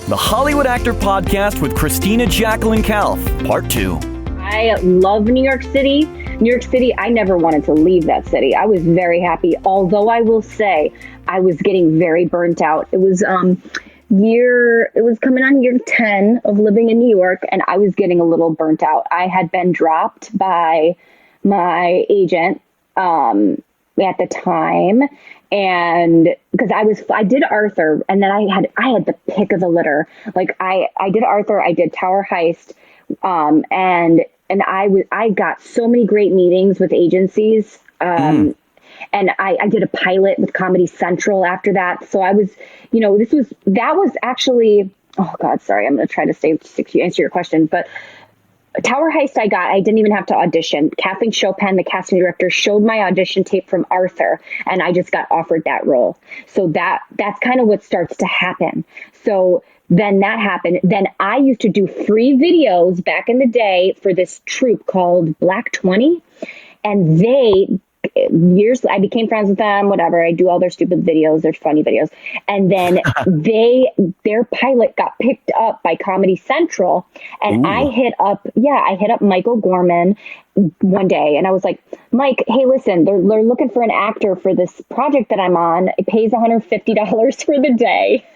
the Hollywood Actor Podcast with Christina, Jacquelyn, Calph, Part 2. I love New York City. New York City, I never wanted to leave that city. I was very happy, although I will say I was getting very burnt out. It was coming on year 10 of living in New York, and I was getting a little burnt out. I had been dropped by my agent at the time, and because I did Arthur, and then I had the pick of the litter. Like I did Arthur, I did Tower Heist, and I got so many great meetings with agencies. And I did a pilot with Comedy Central after that. So I was, that was actually, oh God, sorry. I'm going to try to answer your question, but Tower Heist I didn't even have to audition. Kathleen Chopin, the casting director, showed my audition tape from Arthur, and I just got offered that role. So that's kind of what starts to happen. So then that happened. Then I used to do free videos back in the day for this troupe called Black 20. And I became friends with them, whatever. I do all their stupid videos, their funny videos. And then their pilot got picked up by Comedy Central. And Ooh. I hit up Michael Gorman one day. And I was like, Mike, hey, listen, they're looking for an actor for this project that I'm on. It pays $150 for the day.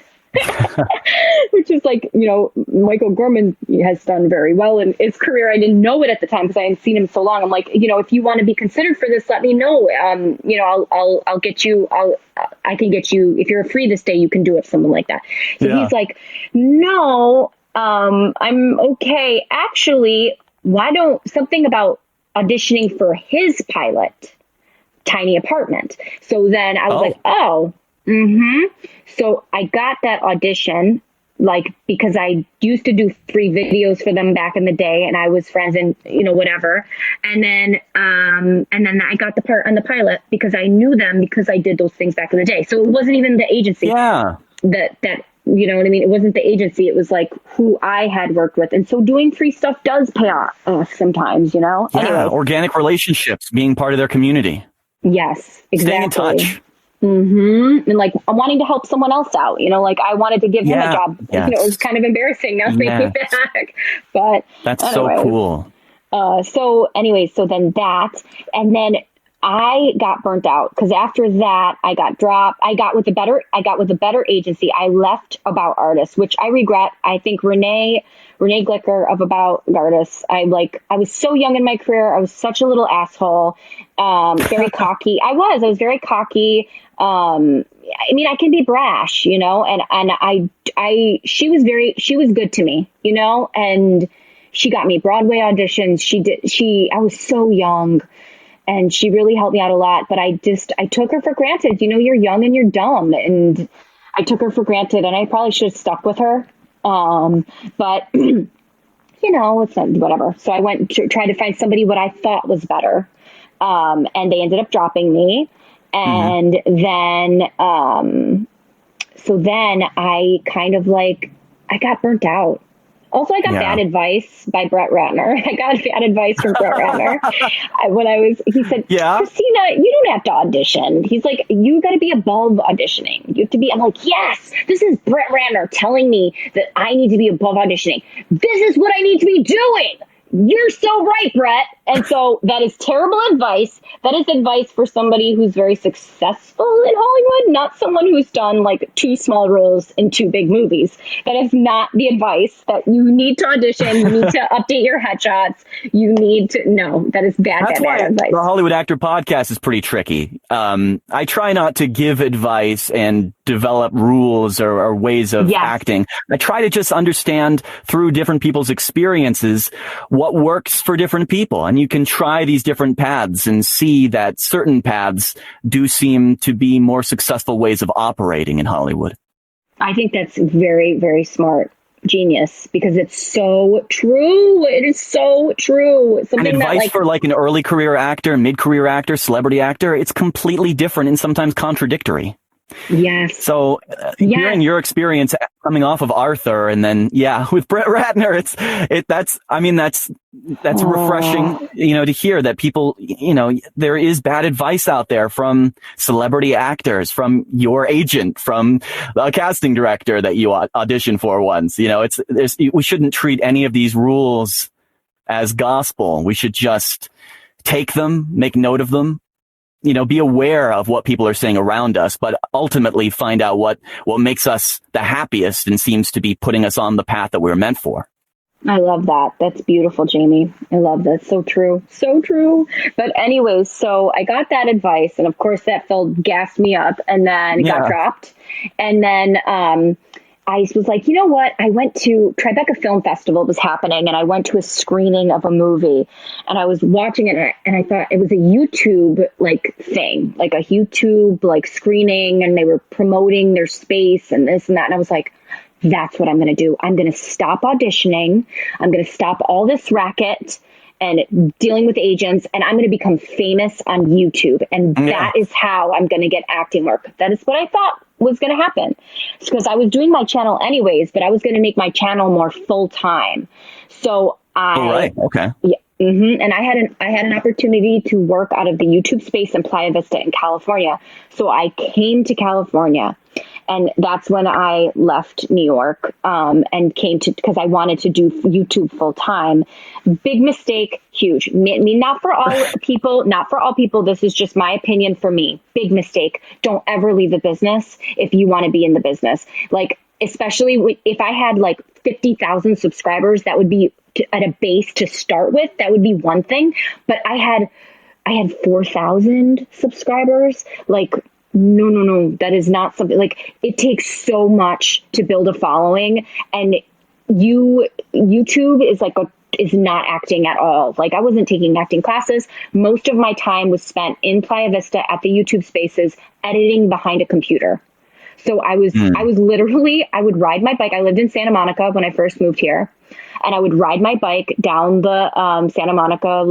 Which is like, Michael Gorman has done very well in his career. I didn't know it at the time because I hadn't seen him so long. I'm like, if you want to be considered for this, let me know. I'll get you. I can get you. If you're free this day, you can do it. Something like that. So He's like, no, I'm okay. Actually, something about auditioning for his pilot, Tiny Apartment. So then I was like, oh. So I got that audition, because I used to do free videos for them back in the day, and I was friends and, whatever. And then I got the part on the pilot because I knew them because I did those things back in the day. So it wasn't even the agency that, you know what I mean? It wasn't the agency. It was like who I had worked with. And so doing free stuff does pay off sometimes, Yeah. Anyways. Organic relationships, being part of their community. Yes, exactly. Staying in touch. And I'm wanting to help someone else out, I wanted to give him a job. Yes. It was kind of embarrassing now thinking back, but that's so cool. So then that, and then I got burnt out because after that I got dropped. I got with a better agency. I left About Artists, which I regret. I think Renee Glicker of About Artists. I was so young in my career. I was such a little asshole. Very cocky. I was very cocky. I can be brash, and she was good to me, and she got me Broadway auditions. I was so young. And she really helped me out a lot, but I took her for granted. You're young and you're dumb. And I took her for granted, and I probably should have stuck with her. But, it's not, whatever. So I went to try to find somebody what I thought was better. And they ended up dropping me. And then I kind of I got burnt out. Also, I got bad advice by Brett Ratner. I got bad advice from Brett Ratner. He said, Christina, you don't have to audition. He's like, you got to be above auditioning. You have to be, I'm like, yes, this is Brett Ratner telling me that I need to be above auditioning. This is what I need to be doing. You're so right, Brett. And so that is terrible advice. That is advice for somebody who's very successful in Hollywood, not someone who's done 2 small roles in 2 big movies. That is not the advice that you need to audition. You need to update your headshots. That is bad advice. The Hollywood Actor Podcast is pretty tricky. I try not to give advice and develop rules or ways of acting. I try to just understand through different people's experiences what works for different people. And you can try these different paths and see that certain paths do seem to be more successful ways of operating in Hollywood. I think that's very, very smart. Genius, because it's so true. It is so true. And advice for an early career actor, mid-career actor, celebrity actor, it's completely different and sometimes contradictory. Yes. So hearing your experience coming off of Arthur and then, with Brett Ratner, that's refreshing, to hear that people, there is bad advice out there from celebrity actors, from your agent, from a casting director that you auditioned for once. We shouldn't treat any of these rules as gospel. We should just take them, make note of them, be aware of what people are saying around us, but ultimately find out what makes us the happiest and seems to be putting us on the path that we're meant for. I love that. That's beautiful, Jamie. I love that. So true. So true. But anyways, so I got that advice, and of course that gassed me up, and then got dropped. And then I was like, you know what? I went to Tribeca Film Festival was happening, and I went to a screening of a movie, and I was watching it, and I thought it was a YouTube thing, like a YouTube screening, and they were promoting their space and this and that. And I was like, that's what I'm going to do. I'm going to stop auditioning. I'm going to stop all this racket and dealing with agents, and I'm going to become famous on YouTube. And that is how I'm going to get acting work. That is what I thought was going to happen. It's because I was doing my channel anyways, but I was going to make my channel more full time. So and I had an opportunity to work out of the YouTube space in Playa Vista in California. So I came to California, and that's when I left New York and came to, because I wanted to do YouTube full time. Big mistake, huge. I mean, not for all people. This is just my opinion for me. Big mistake. Don't ever leave the business if you want to be in the business. Especially if I had 50,000 subscribers, that would be at a base to start with. That would be one thing. But I had 4,000 subscribers. No. That is not something it takes so much to build a following, and YouTube is not acting at all. I wasn't taking acting classes. Most of my time was spent in Playa Vista at the YouTube spaces, editing behind a computer. So I was literally, I would ride my bike. I lived in Santa Monica when I first moved here, and I would ride my bike down the Santa Monica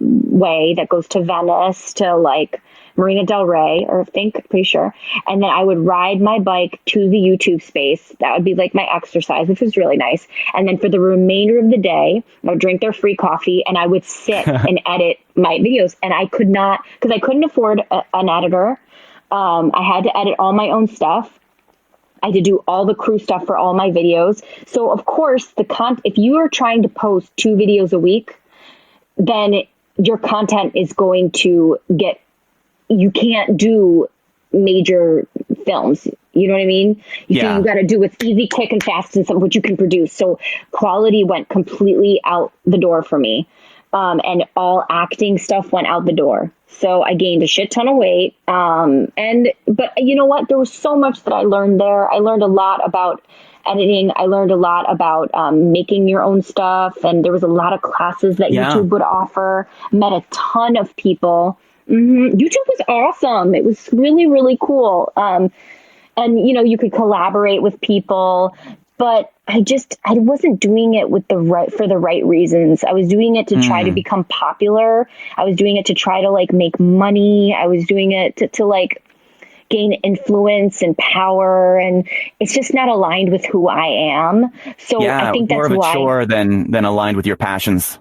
way that goes to Venice to Marina Del Rey, pretty sure. And then I would ride my bike to the YouTube space. That would be my exercise, which was really nice. And then for the remainder of the day, I would drink their free coffee, and I would sit and edit my videos. And I could not, because I couldn't afford an editor. I had to edit all my own stuff. I had to do all the crew stuff for all my videos. So of course, if you are trying to post 2 videos a week, then your content is going to you can't do major films. You know what I mean? You got to do what's easy, quick, and fast, and what you can produce. So quality went completely out the door for me. And all acting stuff went out the door. So I gained a shit ton of weight. But you know what? There was so much that I learned there. I learned a lot about editing. I learned a lot about making your own stuff. And there was a lot of classes that YouTube would offer. Met a ton of people. YouTube was awesome. It was really, really cool. And you could collaborate with people, but I wasn't doing it for the right reasons. I was doing it to try to become popular. I was doing it to try to make money. I was doing it to gain influence and power, and it's just not aligned with who I am. So I think that's more of a chore than aligned with your passions.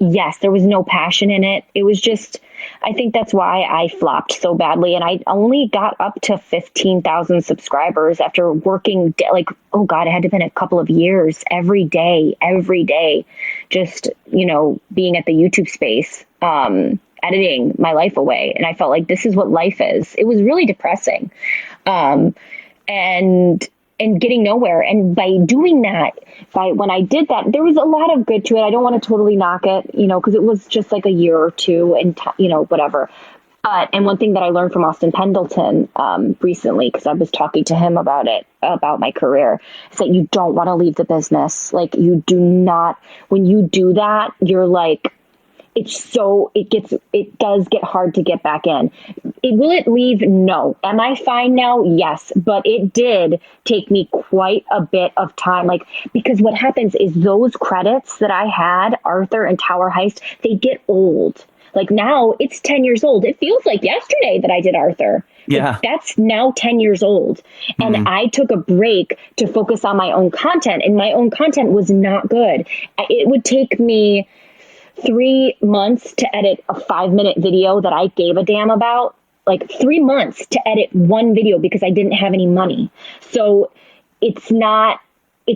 Yes, there was no passion in it. It was just, I think that's why I flopped so badly. And I only got up to 15,000 subscribers after working, it had to have been a couple of years, every day, just, being at the YouTube space, editing my life away. And I felt like this is what life is. It was really depressing. And getting nowhere. And by doing that, when I did that, there was a lot of good to it. I don't want to totally knock it, because it was just a year or two and, whatever. And one thing that I learned from Austin Pendleton recently, because I was talking to him about it, about my career, is that you don't want to leave the business. You do not, when you do that, you're it does get hard to get back in. Will it leave? No. Am I fine now? Yes. But it did take me quite a bit of time. Because what happens is those credits that I had, Arthur and Tower Heist, they get old. Now it's 10 years old. It feels like yesterday that I did Arthur. Yeah. That's now 10 years old. And I took a break to focus on my own content, and my own content was not good. It would take me 3 months to edit a 5-minute video that I gave a damn about, like 3 months to edit one video because I didn't have any money. So it's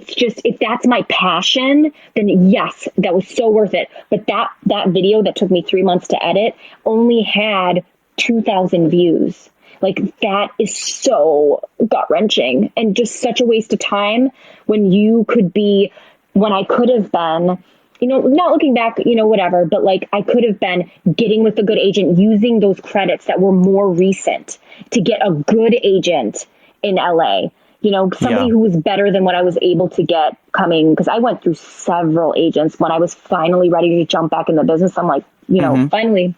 just, if that's my passion, then yes, that was so worth it. But that video that took me 3 months to edit only had 2,000 views. Like, that is so gut-wrenching and just such a waste of time when I could have been, not looking back, whatever, but like I could have been getting with a good agent, using those credits that were more recent to get a good agent in LA, somebody who was better than what I was able to get coming, because I went through several agents when I was finally ready to jump back in the business. I'm like, finally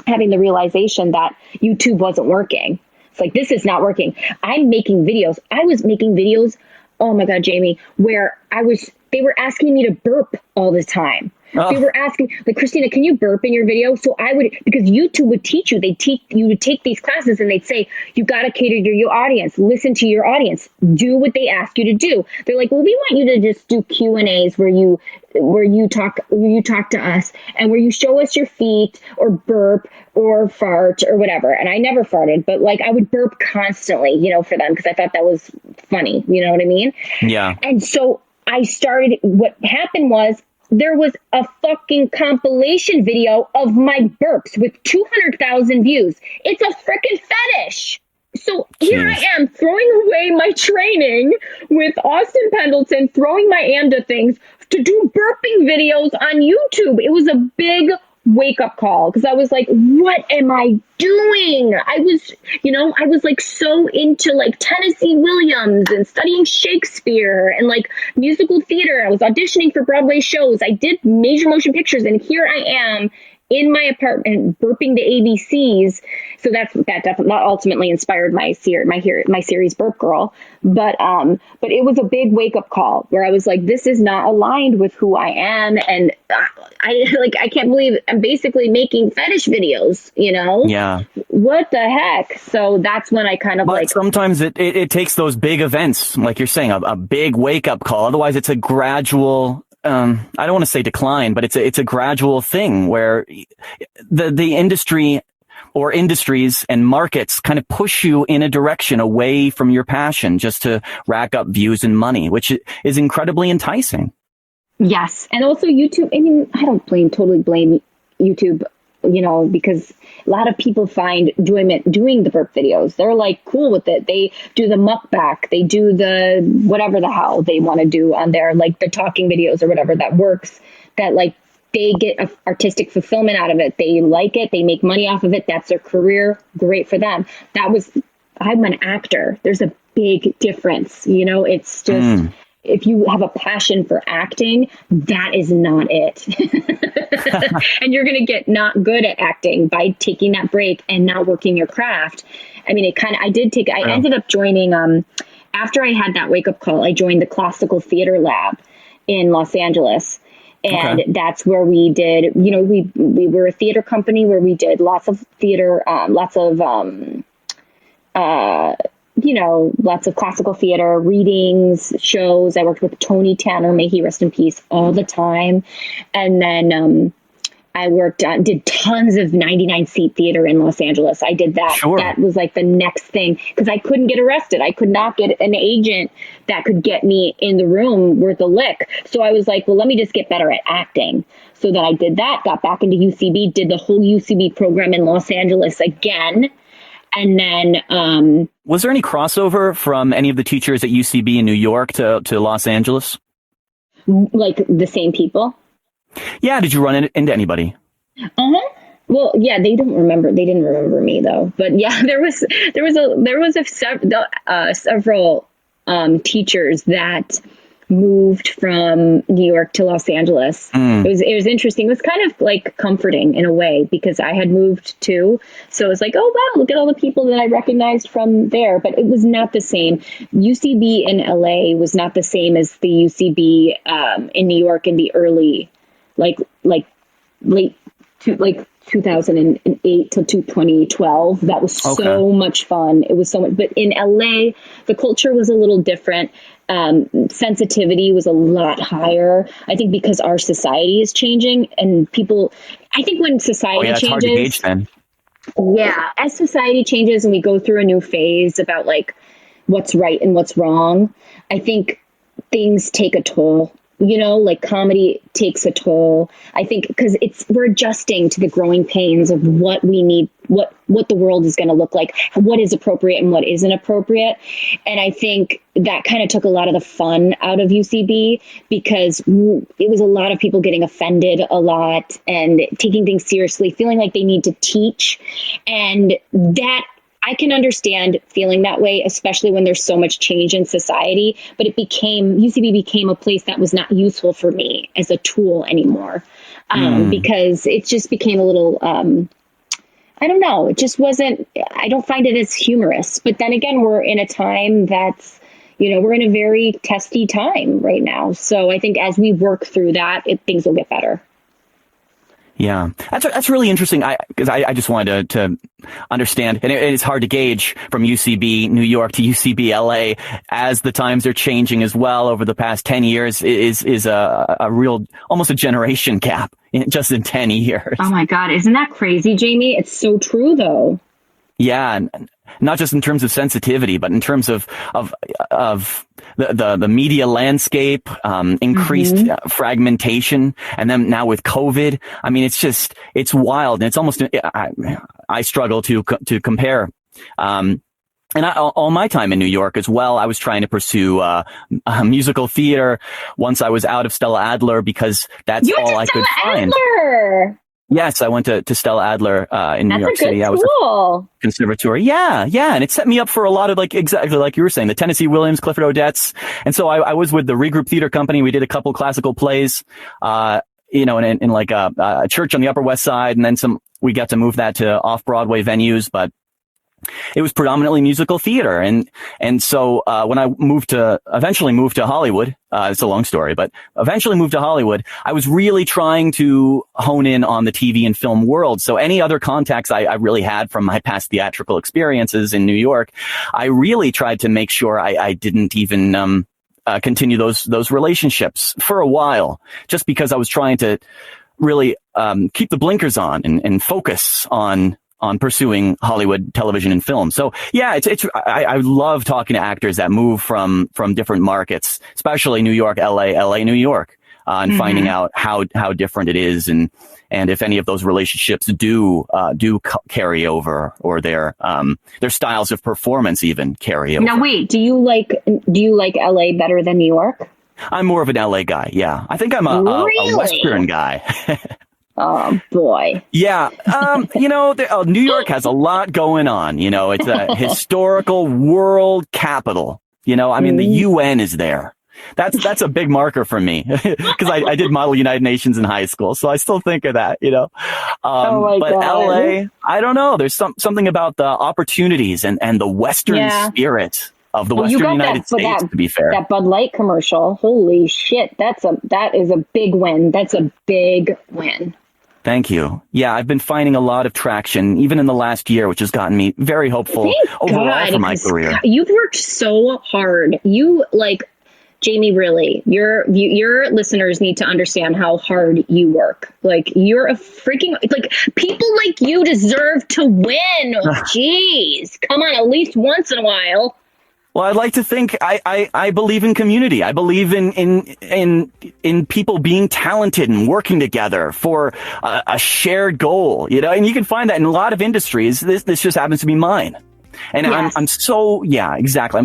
having the realization that YouTube wasn't working. It's like, this is not working. I'm making videos. I was making videos. Oh my God, Jamie, where they were asking me to burp all the time. Oh. They were asking, like, Christina, can you burp in your video? So because YouTube would teach you, you would take these classes and they'd say, you got to cater to your audience, listen to your audience, do what they ask you to do. They're like, well, we want you to just do Q&As where you talk to us and where you show us your feet or burp or fart or whatever. And I never farted, but like I would burp constantly, for them, because I thought that was funny. You know what I mean? Yeah. And so what happened was, there was a fucking compilation video of my burps with 200,000 views. It's a freaking fetish. So here I am throwing away my training with Austin Pendleton, throwing my AMDA things to do burping videos on YouTube. It was a big wake up call, because I was like, what am I doing? I was like so into like Tennessee Williams and studying Shakespeare and like musical theater. I was auditioning for Broadway shows. I did major motion pictures, and here I am in my apartment burping the ABCs. So that ultimately inspired my series Burp Girl. But it was a big wake up call where I was like, this is not aligned with who I am. And I can't believe I'm basically making fetish videos, Yeah. What the heck? So that's when I kind of sometimes it takes those big events, like you're saying, a big wake up call. Otherwise it's a gradual, I don't want to say decline, but it's a gradual thing where the industry or industries and markets kind of push you in a direction away from your passion just to rack up views and money, which is incredibly enticing. Yes. And also YouTube. I mean, I don't totally blame YouTube, because a lot of people find enjoyment doing the burp videos. They're like cool with it. They do the mukbang. They do the whatever the hell they want to do on there, like the talking videos or whatever that works, that like they get artistic fulfillment out of it. They like it. They make money off of it. That's their career. Great for them. I'm an actor. There's a big difference. It's just, if you have a passion for acting, that is not it. And you're going to get not good at acting by taking that break and not working your craft. I mean, I ended up joining, after I had that wake up call, I joined the Classical Theater Lab in Los Angeles. And that's where we did, we were a theater company where we did lots of theater, lots of classical theater readings, shows. I worked with Tony Tanner, may he rest in peace, all the time. And then I did tons of 99-seat theater in Los Angeles. I did that. Sure. That was like the next thing, because I couldn't get arrested. I could not get an agent that could get me in the room worth a lick. So I was like, well, let me just get better at acting. So then I did that, got back into UCB, did the whole UCB program in Los Angeles again. And then... was there any crossover from any of the teachers at UCB in New York to Los Angeles? Like the same people? Yeah. Did you run into anybody? Well, yeah, they didn't remember me though. But yeah, there was several teachers that moved from New York to Los Angeles. It was interesting. It was kind of like comforting in a way, because I had moved too. So it was like, oh wow, look at all the people that I recognized from there. But it was not the same. UCB in LA was not the same as the UCB in New York in the early, late 2008 to 2012. That was so much fun. It was so much, but in LA, the culture was a little different. Sensitivity was a lot higher. I think because our society is changing and I think when society changes, it's hard to gauge then. Yeah. As society changes and we go through a new phase about like what's right and what's wrong, I think things take a toll. Like comedy takes a toll. I think because we're adjusting to the growing pains of what we need, what the world is going to look like, what is appropriate and what isn't appropriate. And I think that kind of took a lot of the fun out of UCB because it was a lot of people getting offended a lot and taking things seriously, feeling like they need to teach. And that I can understand feeling that way, especially when there's so much change in society, but UCB became a place that was not useful for me as a tool anymore, because it just became a little, I don't know, it just wasn't, I don't find it as humorous. But then again, we're in a time that's, we're in a very testy time right now. So I think as we work through that, things will get better. Yeah, that's really interesting. Because I just wanted to understand, and it's hard to gauge from UCB New York to UCB LA as the times are changing as well over the past 10 years is a real, almost a generation gap just in 10 years. Oh my God. Isn't that crazy, Jamie? It's so true though. Yeah. Not just in terms of sensitivity, but in terms of the media landscape, increased fragmentation. And then now with COVID, I mean, it's wild. And it's almost, I struggle to compare. And all my time in New York as well, I was trying to pursue musical theater once I was out of Stella Adler because that's all I could find. Adler. Yes, I went to Stella Adler in New York City. I was a conservatory. Yeah. And it set me up for a lot of exactly like you were saying, the Tennessee Williams, Clifford Odets. And so I was with the Regroup Theater Company. We did a couple classical plays, in like a church on the Upper West Side. And then we got to move that to off-Broadway venues, but it was predominantly musical theater. And so, when I eventually moved to Hollywood, it's a long story, but eventually moved to Hollywood, I was really trying to hone in on the TV and film world. So any other contacts I really had from my past theatrical experiences in New York, I really tried to make sure I didn't even, continue those relationships for a while, just because I was trying to really, keep the blinkers on and focus on pursuing Hollywood television and film. So yeah, I love talking to actors that move from different markets, especially New York, LA, New York, and finding out how different it is and if any of those relationships do carry over or their styles of performance even carry over. Now wait, do you like LA better than New York? I'm more of an LA guy. Yeah. I think I'm a Western guy. Oh boy. Yeah. New York has a lot going on. It's a historical world capital. I mean, the UN is there. That's a big marker for me because I did Model United Nations in high school. So I still think of that, but God. LA, I don't know. There's something about the opportunities and the Western spirit of the Western United States, to be fair. That Bud Light commercial. Holy shit. That is a big win. That's a big win. Thank you. Yeah, I've been finding a lot of traction, even in the last year, which has gotten me very hopeful overall for my career. You've worked so hard. Jamie, really, your listeners need to understand how hard you work. You're a freaking, people like you deserve to win. Jeez, come on, at least once in a while. Well, I'd like to think I believe in community. I believe in people being talented and working together for a shared goal, and you can find that in a lot of industries. This just happens to be mine. And yes. I'm so, yeah, exactly.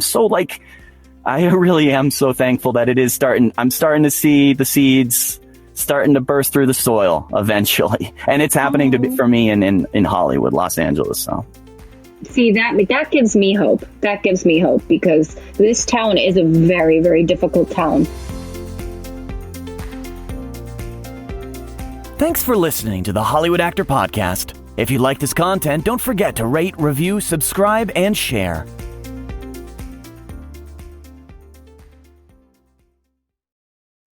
I really am so thankful that it is I'm starting to see the seeds starting to burst through the soil eventually. And it's happening for me in Hollywood, Los Angeles. So. See, that gives me hope. That gives me hope because this town is a very, very difficult town. Thanks for listening to the Hollywood Actor Podcast. If you like this content, don't forget to rate, review, subscribe, and share.